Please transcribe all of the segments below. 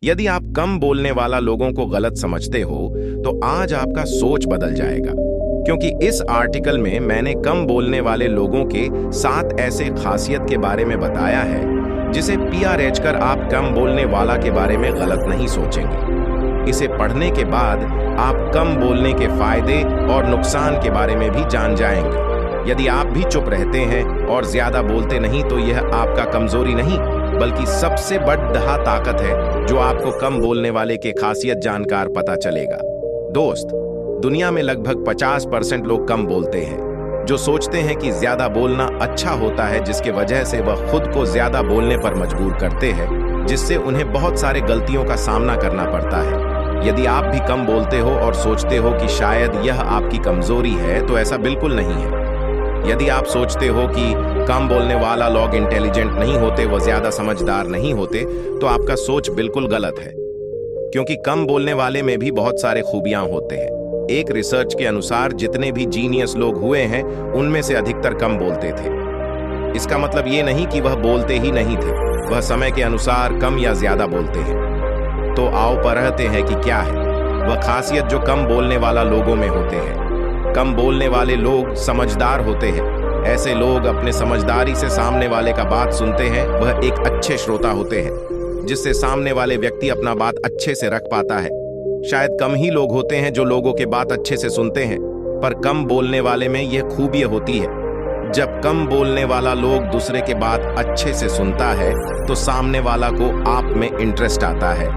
यदि आप कम बोलने वाला लोगों को गलत समझते हो तो आज आपका सोच बदल जाएगा, क्योंकि इस आर्टिकल में मैंने कम बोलने वाले लोगों के 7 ऐसे खासियत के बारे में बताया है जिसे पीआरएच कर आप कम बोलने वाला के बारे में गलत नहीं सोचेंगे। इसे पढ़ने के बाद आप कम बोलने के फायदे और नुकसान के बारे में भी जान जाएंगे। यदि आप भी चुप रहते हैं और ज्यादा बोलते नहीं तो यह आपका कमजोरी नहीं बल्कि सबसे बड़ा ताकत है जो आपको कम बोलने वाले के खासियत जानकर पता चलेगा। दोस्त, दुनिया में लगभग 50% लोग कम बोलते हैं, जो सोचते हैं कि ज्यादा बोलना अच्छा होता है, जिसके वजह से वह खुद को ज्यादा बोलने पर मजबूर करते हैं, जिससे उन्हें बहुत सारे गलतियों का सामना करना पड़ता है। यदि आप भी कम बोलते हो और सोचते हो कि शायद यह आपकी कमजोरी है तो ऐसा बिल्कुल नहीं है। यदि आप सोचते हो कि कम बोलने वाला लोग इंटेलिजेंट नहीं होते, वह ज्यादा समझदार नहीं होते, तो आपका सोच बिल्कुल गलत है, क्योंकि कम बोलने वाले में भी बहुत सारे खूबियां होते हैं। एक रिसर्च के अनुसार जितने भी जीनियस लोग हुए हैं उनमें से अधिकतर कम बोलते थे। इसका मतलब ये नहीं कि वह बोलते ही नहीं थे, वह समय के अनुसार कम या ज्यादा बोलते हैं। तो आओ पढ़ते हैं कि क्या है वह खासियत जो कम बोलने वाला लोगों में होते हैं। कम बोलने वाले लोग समझदार होते हैं। ऐसे लोग अपने समझदारी से सामने वाले का बात सुनते हैं। वह एक अच्छे श्रोता होते हैं, जिससे सामने वाले व्यक्ति अपना बात अच्छे से रख पाता है। शायद कम ही लोग होते हैं जो लोगों के बात अच्छे से सुनते हैं, पर कम बोलने वाले में यह खूबी होती है। जब कम बोलने वाला लोग दूसरे के बात अच्छे से सुनता है तो सामने वाला को आप में इंटरेस्ट आता है।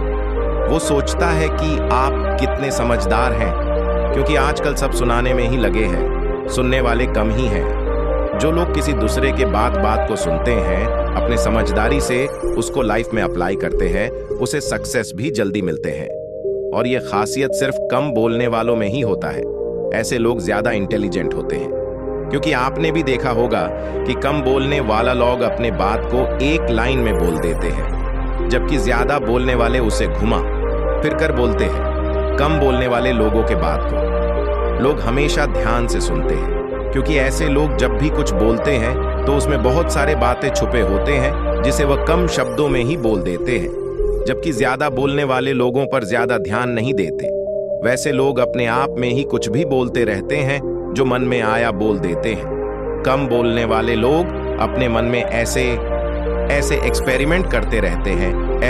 वो सोचता है कि आप कितने समझदार हैं, क्योंकि आजकल सब सुनाने में ही लगे हैं, सुनने वाले कम ही हैं। जो लोग किसी दूसरे के बात को सुनते हैं, अपने समझदारी से उसको लाइफ में अप्लाई करते हैं, उसे सक्सेस भी जल्दी मिलते हैं। और यह खासियत सिर्फ कम बोलने वालों में ही होता है। ऐसे लोग ज्यादा इंटेलिजेंट होते हैं, क्योंकि आपने भी देखा होगा कि कम बोलने वाला लोग अपने बात को एक लाइन में बोल देते हैं, जबकि ज्यादा बोलने वाले उसे घुमा फिर कर बोलते हैं। कम बोलने वाले लोगों के बात को लोग हमेशा ध्यान से सुनते हैं, क्योंकि ऐसे लोग जब भी कुछ बोलते हैं तो उसमें बहुत सारे बातें छुपे होते हैं जिसे वह कम शब्दों में ही बोल देते हैं। जबकि ज्यादा बोलने वाले लोगों पर ज्यादा ध्यान नहीं देते। वैसे लोग अपने आप में ही कुछ भी बोलते रहते हैं, जो मन में आया बोल देते हैं। कम बोलने वाले लोग अपने मन में ऐसे एक्सपेरिमेंट करते रहते हैं,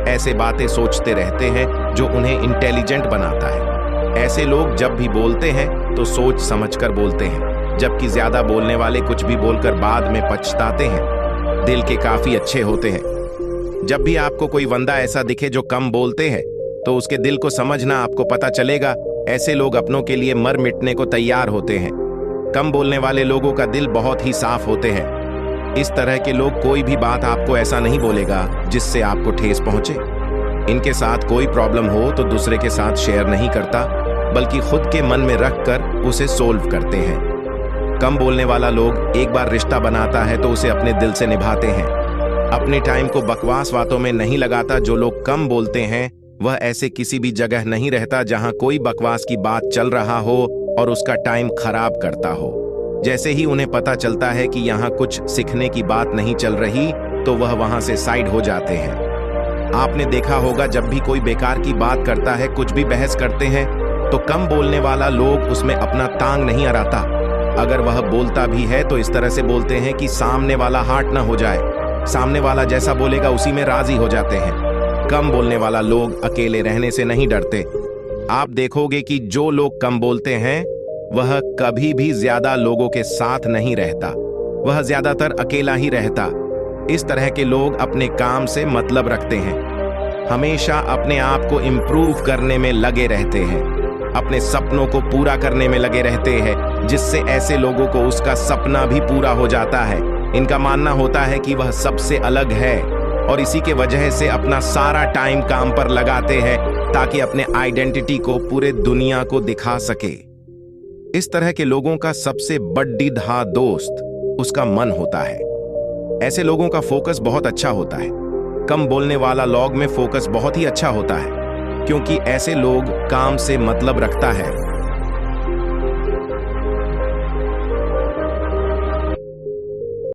ऐसे बातें सोचते रहते हैं जो उन्हें इंटेलिजेंट बनाता है। ऐसे लोग जब भी बोलते हैं तो सोच समझकर बोलते हैं, जबकि ज्यादा बोलने वाले कुछ भी बोलकर बाद में पछताते हैं। दिल के काफी अच्छे होते हैं। जब भी आपको कोई बंदा ऐसा दिखे जो कम बोलते हैं तो उसके दिल को समझना आपको पता चलेगा। ऐसे लोग अपनों के लिए मर मिटने को तैयार होते हैं। कम बोलने वाले लोगों का दिल बहुत ही साफ होते हैं। इस तरह के लोग कोई भी बात आपको ऐसा नहीं बोलेगा जिससे आपको ठेस पहुंचे। इनके साथ कोई प्रॉब्लम हो तो दूसरे के साथ शेयर नहीं करता, बल्कि खुद के मन में रखकर उसे सोल्व करते हैं। कम बोलने वाला लोग एक बार रिश्ता बनाता है तो उसे अपने दिल से निभाते हैं। अपने टाइम को बकवास बातों में नहीं लगाता। जो लोग कम बोलते हैं वह ऐसे किसी भी जगह नहीं रहता जहां कोई बकवास की बात चल रहा हो और उसका टाइम खराब करता हो। जैसे ही उन्हें पता चलता है कि यहाँ कुछ सीखने की बात नहीं चल रही तो वह वहां से साइड हो जाते हैं। आपने देखा होगा जब भी कोई बेकार की बात करता है, कुछ भी बहस करते हैं, तो कम बोलने वाला लोग उसमें अपना टांग नहीं अड़ाता। अगर वह बोलता भी है तो इस तरह से बोलते हैं कि सामने वाला हार्ट ना हो जाए। सामने वाला जैसा बोलेगा उसी में राजी हो जाते हैं। कम बोलने वाला लोग अकेले रहने से नहीं डरते। आप देखोगे कि जो लोग कम बोलते हैं वह कभी भी ज्यादा लोगों के साथ नहीं रहता, वह ज्यादातर अकेला ही रहता। इस तरह के लोग अपने काम से मतलब रखते हैं, हमेशा अपने आप को इम्प्रूव करने में लगे रहते हैं, अपने सपनों को पूरा करने में लगे रहते हैं, जिससे ऐसे लोगों को उसका सपना भी पूरा हो जाता है। इनका मानना होता है कि वह सबसे अलग है और इसी के वजह से अपना सारा टाइम काम पर लगाते हैं ताकि अपने आइडेंटिटी को पूरे दुनिया को दिखा सके। इस तरह के लोगों का सबसे बड़ा दोस्त उसका मन होता है। ऐसे लोगों का फोकस बहुत अच्छा होता है। कम बोलने वाला लोग में फोकस बहुत ही अच्छा होता है, क्योंकि ऐसे लोग काम से मतलब रखता है।